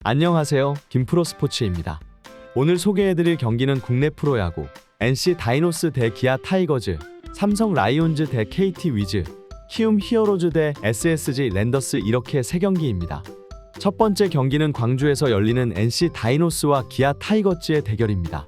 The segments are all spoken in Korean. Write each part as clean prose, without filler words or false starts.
안녕하세요. 김프로스포츠입니다. 오늘 소개해드릴 경기는 국내 프로야구 NC 다이노스 대 기아 타이거즈, 삼성 라이온즈 대 KT 위즈, 키움 히어로즈 대 SSG 랜더스 이렇게 3경기입니다. 첫 번째 경기는 광주에서 열리는 NC 다이노스와 기아 타이거즈의 대결입니다.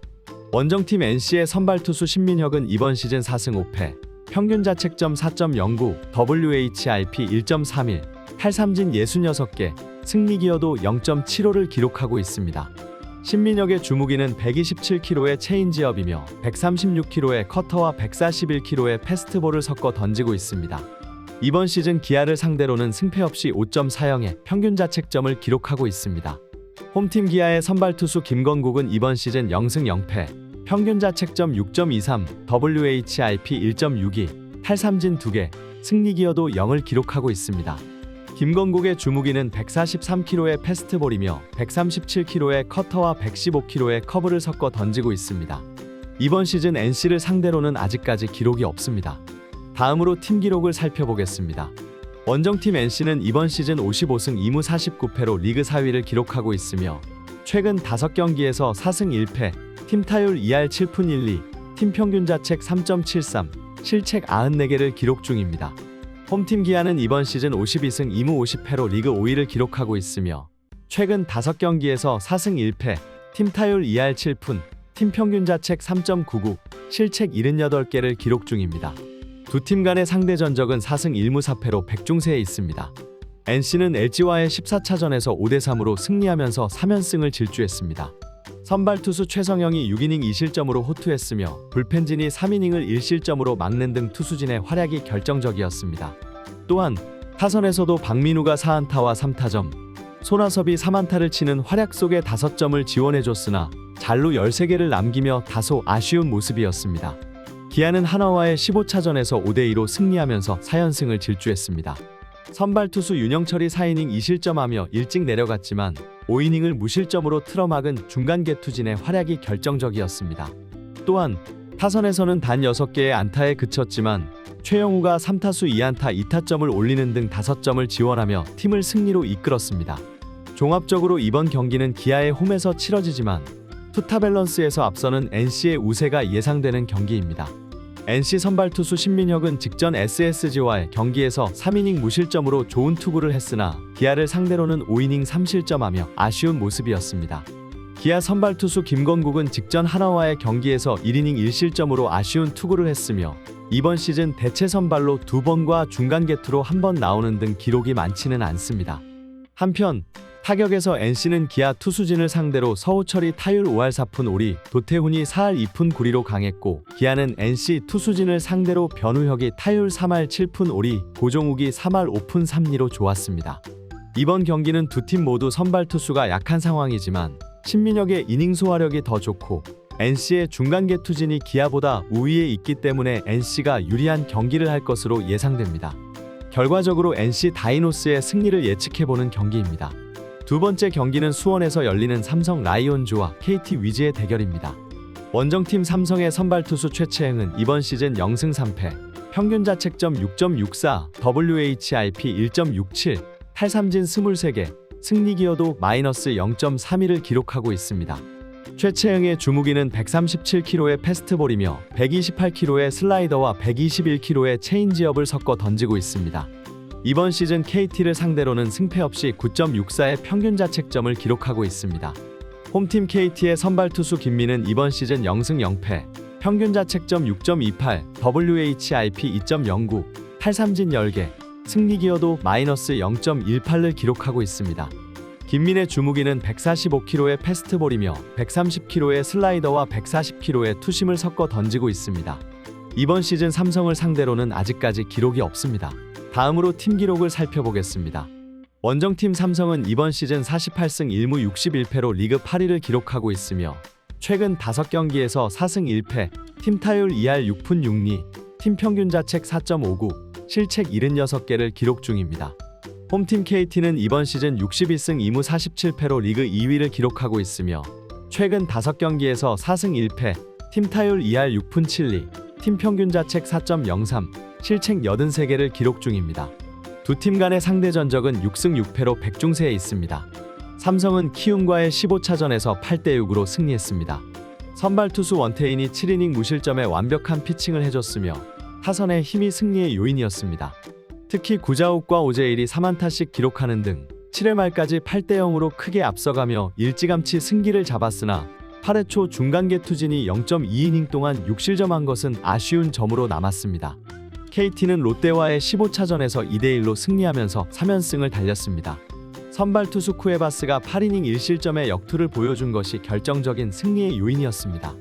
원정팀 NC의 선발 투수 신민혁은 이번 시즌 4승 5패, 평균 자책점 4.09, WHIP 1.31, 탈삼진 66개, 승리 기여도 0.75를 기록하고 있습니다. 신민혁의 주무기는 127km의 체인지업이며 136km의 커터와 141km의 패스트볼을 섞어 던지고 있습니다. 이번 시즌 기아를 상대로는 승패 없이 5.40의 평균 자책점을 기록하고 있습니다. 홈팀 기아의 선발 투수 김건국은 이번 시즌 0승 0패, 평균 자책점 6.23, WHIP 1.62, 탈삼진 2개, 승리 기여도 0을 기록하고 있습니다. 김건국의 주무기는 143km의 패스트볼이며 137km의 커터와 115km의 커브를 섞어 던지고 있습니다. 이번 시즌 NC를 상대로는 아직까지 기록이 없습니다. 다음으로 팀 기록을 살펴보겠습니다. 원정팀 NC는 이번 시즌 55승 2무 49패로 리그 4위를 기록하고 있으며 최근 5경기에서 4승 1패, 팀 타율 2할 7푼 1리, 팀 평균 자책 3.73, 실책 94개를 기록 중입니다. 홈팀 기아는 이번 시즌 52승 2무 50패로 리그 5위를 기록하고 있으며 최근 5경기에서 4승 1패, 팀 타율 2할 7푼, 팀 평균 자책 3.99, 실책 78개를 기록 중입니다. 두 팀 간의 상대 전적은 4승 1무 4패로 백중세에 있습니다. NC는 LG와의 14차전에서 5대3으로 승리하면서 3연승을 질주했습니다. 선발 투수 최성영이 6이닝 2실점으로 호투했으며 불펜진이 3이닝을 1실점으로 막는 등 투수진의 활약이 결정적이었습니다. 또한 타선에서도 박민우가 4안타와 3타점, 손아섭이 3안타를 치는 활약 속에 5점을 지원해줬으나 잘루 13개를 남기며 다소 아쉬운 모습이었습니다. 기아는 한화와의 15차전에서 5대2로 승리하면서 4연승을 질주했습니다. 선발 투수 윤영철이 4이닝 2실점하며 일찍 내려갔지만 5이닝을 무실점으로 틀어막은 중간 개투진의 활약이 결정적이었습니다. 또한 타선에서는 단 6개의 안타에 그쳤지만 최영우가 3타수 2안타 2타점을 올리는 등 5점을 지원하며 팀을 승리로 이끌었습니다. 종합적으로 이번 경기는 기아의 홈에서 치러지지만 투타 밸런스에서 앞서는 NC의 우세가 예상되는 경기입니다. NC 선발 투수 신민혁은 직전 SSG와의 경기에서 3이닝 무실점으로 좋은 투구를 했으나 기아를 상대로는 5이닝 3실점하며 아쉬운 모습이었습니다. 기아 선발 투수 김건국은 직전 하나와의 경기에서 1이닝 1실점으로 아쉬운 투구를 했으며 이번 시즌 대체 선발로 2번과 중간 개투로 1번 나오는 등 기록이 많지는 않습니다. 한편 타격에서 NC는 기아 투수진을 상대로 서우철이 타율 5할 4푼 5리, 도태훈이 4할 2푼 9리로 강했고 기아는 NC 투수진을 상대로 변우혁이 타율 3할 7푼 5리, 고종욱이 3할 5푼 3리로 좋았습니다. 이번 경기는 두 팀 모두 선발 투수가 약한 상황이지만 신민혁의 이닝 소화력이 더 좋고 NC의 중간 개투진이 기아보다 우위에 있기 때문에 NC가 유리한 경기를 할 것으로 예상됩니다. 결과적으로 NC 다이노스의 승리를 예측해보는 경기입니다. 두 번째 경기는 수원에서 열리는 삼성 라이온즈와 KT 위즈의 대결입니다. 원정팀 삼성의 선발 투수 최채흥은 이번 시즌 0승 3패, 평균 자책점 6.64, WHIP 1.67, 탈삼진 23개, 승리 기여도 마이너스 0.31을 기록하고 있습니다. 최채흥의 주무기는 137km의 패스트볼이며 128km의 슬라이더와 121km의 체인지업을 섞어 던지고 있습니다. 이번 시즌 KT를 상대로는 승패 없이 9.64의 평균 자책점을 기록하고 있습니다. 홈팀 KT의 선발 투수 김민은 이번 시즌 0승 0패, 평균 자책점 6.28, WHIP 2.09, 탈삼진 10개, 승리 기여도 마이너스 0.18을 기록하고 있습니다. 김민의 주무기는 145km의 패스트볼이며 130km의 슬라이더와 140km의 투심을 섞어 던지고 있습니다. 이번 시즌 삼성을 상대로는 아직까지 기록이 없습니다. 다음으로 팀 기록을 살펴보겠습니다. 원정팀 삼성은 이번 시즌 48승 1무 61패로 리그 8위를 기록하고 있으며 최근 5경기에서 4승 1패, 팀 타율 2할 6푼 6리, 팀 평균 자책 4.59, 실책 76개를 기록 중입니다. 홈팀 KT는 이번 시즌 61승 2무 47패로 리그 2위를 기록하고 있으며 최근 5경기에서 4승 1패, 팀 타율 2할 6푼 7리, 팀 평균 자책 4.03, 실책 83개를 기록 중입니다. 두 팀 간의 상대 전적은 6승 6패로 백중세에 있습니다. 삼성은 키움과의 15차전에서 8대6으로 승리했습니다. 선발 투수 원태인이 7이닝 무실점에 완벽한 피칭을 해줬으며 타선의 힘이 승리의 요인이었습니다. 특히 구자욱과 오재일이 3안타씩 기록하는 등 7회 말까지 8대0으로 크게 앞서가며 일찌감치 승기를 잡았으나 8회 초 중간계 투진이 0.2이닝 동안 6실점한 것은 아쉬운 점으로 남았습니다. KT는 롯데와의 15차전에서 2대1로 승리하면서 3연승을 달렸습니다. 선발 투수 쿠에바스가 8이닝 1실점의 역투를 보여준 것이 결정적인 승리의 요인이었습니다.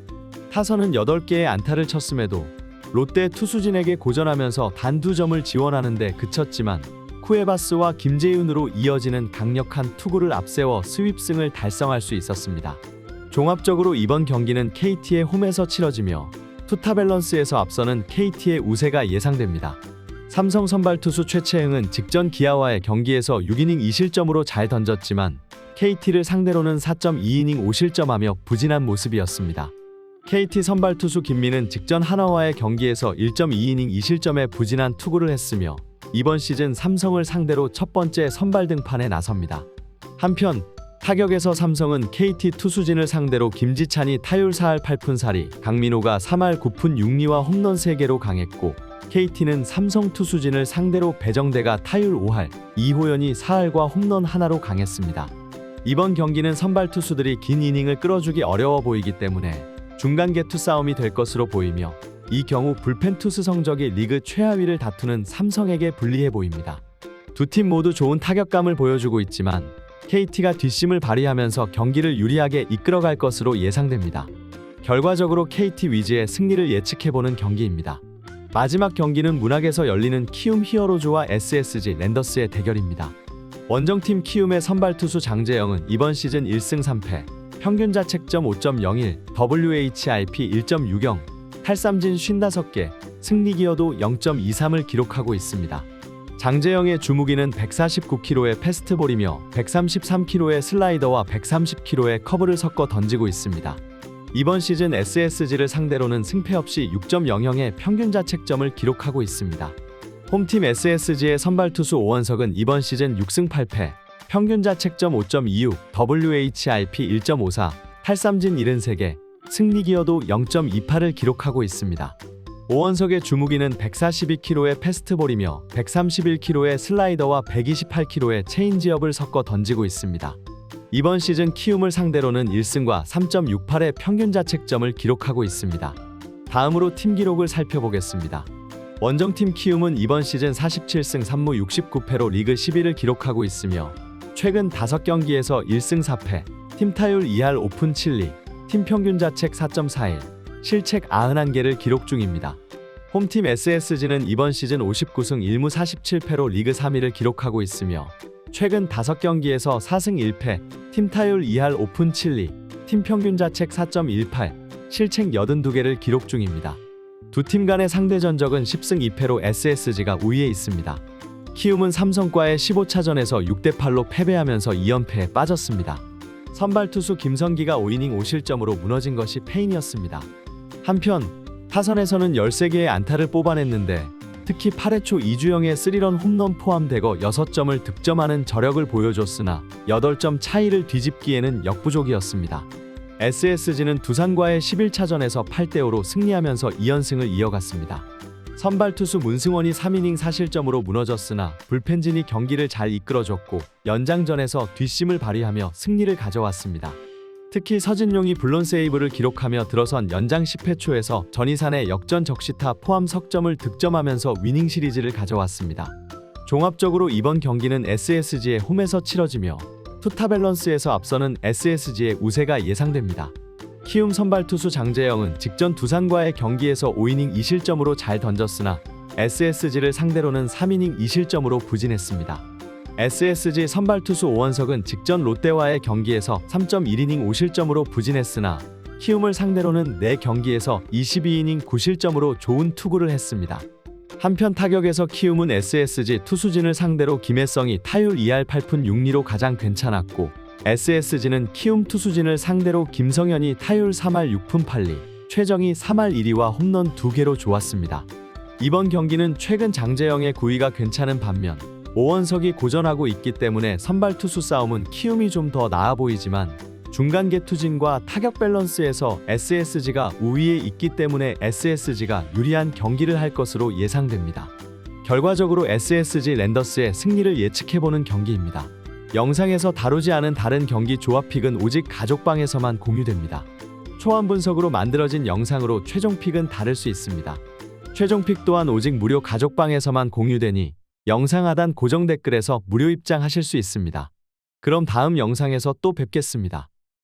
타선은 8개의 안타를 쳤음에도 롯데 투수진에게 고전하면서 단 2점을 지원하는 데 그쳤지만 쿠에바스와 김재윤으로 이어지는 강력한 투구를 앞세워 스윕승을 달성할 수 있었습니다. 종합적으로 이번 경기는 KT의 홈에서 치러지며 투타 밸런스에서 앞서는 KT의 우세가 예상됩니다. 삼성 선발 투수 최채흥은 직전 기아와의 경기에서 6이닝 2실점으로 잘 던졌지만 KT를 상대로는 4.2이닝 5실점하며 부진한 모습이었습니다. KT 선발 투수 김민은 직전 하나와의 경기에서 1.2이닝 2실점에 부진한 투구를 했으며 이번 시즌 삼성을 상대로 첫 번째 선발 등판에 나섭니다. 한편 타격에서 삼성은 KT 투수진을 상대로 김지찬이 타율 4할 8푼 4리, 강민호가 3할 9푼 6리와 홈런 3개로 강했고 KT는 삼성 투수진을 상대로 배정대가 타율 5할, 이호연이 4할과 홈런 하나로 강했습니다. 이번 경기는 선발 투수들이 긴 이닝을 끌어주기 어려워 보이기 때문에 중간 개투 싸움이 될 것으로 보이며 이 경우 불펜 투수 성적이 리그 최하위를 다투는 삼성에게 불리해 보입니다. 두 팀 모두 좋은 타격감을 보여주고 있지만 KT가 뒷심을 발휘하면서 경기를 유리하게 이끌어갈 것으로 예상됩니다. 결과적으로 KT 위즈의 승리를 예측해보는 경기입니다. 마지막 경기는 문학에서 열리는 키움 히어로즈와 SSG 랜더스의 대결입니다. 원정팀 키움의 선발 투수 장재영은 이번 시즌 1승 3패, 평균 자책점 5.01, WHIP 1.60, 탈삼진 55개, 승리 기여도 0.23을 기록하고 있습니다. 장재영의 주무기는 149km의 패스트볼이며 133km의 슬라이더와 130km의 커브를 섞어 던지고 있습니다. 이번 시즌 SSG를 상대로는 승패 없이 6.00의 평균 자책점을 기록하고 있습니다. 홈팀 SSG의 선발 투수 오원석은 이번 시즌 6승 8패, 평균 자책점 5.26, WHIP 1.54, 탈삼진 73개, 승리 기여도 0.28을 기록하고 있습니다. 오원석의 주무기는 142km의 패스트볼이며 131km의 슬라이더와 128km의 체인지업을 섞어 던지고 있습니다. 이번 시즌 키움을 상대로는 1승과 3.68의 평균 자책점을 기록하고 있습니다. 다음으로 팀 기록을 살펴보겠습니다. 원정팀 키움은 이번 시즌 47승 3무 69패로 리그 10위를 기록하고 있으며 최근 5경기에서 1승 4패, 팀 타율 2할 5푼 7리, 팀 평균 자책 4.41, 실책 91개를 기록 중입니다. 홈팀 SSG는 이번 시즌 59승 1무 47패로 리그 3위를 기록하고 있으며 최근 5경기에서 4승 1패, 팀 타율 2할 5푼 7리, 팀 평균 자책 4.18, 실책 82개를 기록 중입니다. 두 팀 간의 상대 전적은 10승 2패로 SSG가 우위에 있습니다. 키움은 삼성과의 15차전에서 6대8로 패배하면서 2연패에 빠졌습니다. 선발 투수 김성기가 5이닝 5실점으로 무너진 것이 패인이었습니다. 한편 타선에서는 13개의 안타를 뽑아냈는데 특히 8회 초 이주영의 3런 홈런 포함되고 6점을 득점하는 저력을 보여줬으나 8점 차이를 뒤집기에는 역부족이었습니다. SSG는 두산과의 11차전에서 8대5로 승리하면서 2연승을 이어갔습니다. 선발 투수 문승원이 3이닝 4실점으로 무너졌으나 불펜진이 경기를 잘 이끌어줬고 연장전에서 뒷심을 발휘하며 승리를 가져왔습니다. 특히 서진용이 블론 세이브를 기록하며 들어선 연장 10회 초에서 전희산의 역전 적시타 포함 석점을 득점하면서 위닝 시리즈를 가져왔습니다. 종합적으로 이번 경기는 SSG의 홈에서 치러지며 투타 밸런스에서 앞서는 SSG의 우세가 예상됩니다. 키움 선발 투수 장재영은 직전 두산과의 경기에서 5이닝 2실점으로 잘 던졌으나 SSG를 상대로는 3이닝 2실점으로 부진했습니다. SSG 선발 투수 오원석은 직전 롯데와의 경기에서 3.1이닝 5실점으로 부진했으나 키움을 상대로는 4경기에서 22이닝 9실점으로 좋은 투구를 했습니다. 한편 타격에서 키움은 SSG 투수진을 상대로 김혜성이 타율 2할 8푼 6리로 가장 괜찮았고 SSG는 키움 투수진을 상대로 김성현이 타율 3할 6푼 8리, 최정이 3할 1리와 홈런 2개로 좋았습니다. 이번 경기는 최근 장재영의 구위가 괜찮은 반면 오원석이 고전하고 있기 때문에 선발 투수 싸움은 키움이 좀 더 나아 보이지만 중간계 투진과 타격 밸런스에서 SSG가 우위에 있기 때문에 SSG가 유리한 경기를 할 것으로 예상됩니다. 결과적으로 SSG 랜더스의 승리를 예측해보는 경기입니다. 영상에서 다루지 않은 다른 경기 조합 픽은 오직 가족방에서만 공유됩니다. 초안 분석으로 만들어진 영상으로 최종 픽은 다를 수 있습니다. 최종 픽 또한 오직 무료 가족방에서만 공유되니 영상 하단 고정 댓글에서 무료 입장하실 수 있습니다. 그럼 다음 영상에서 또 뵙겠습니다.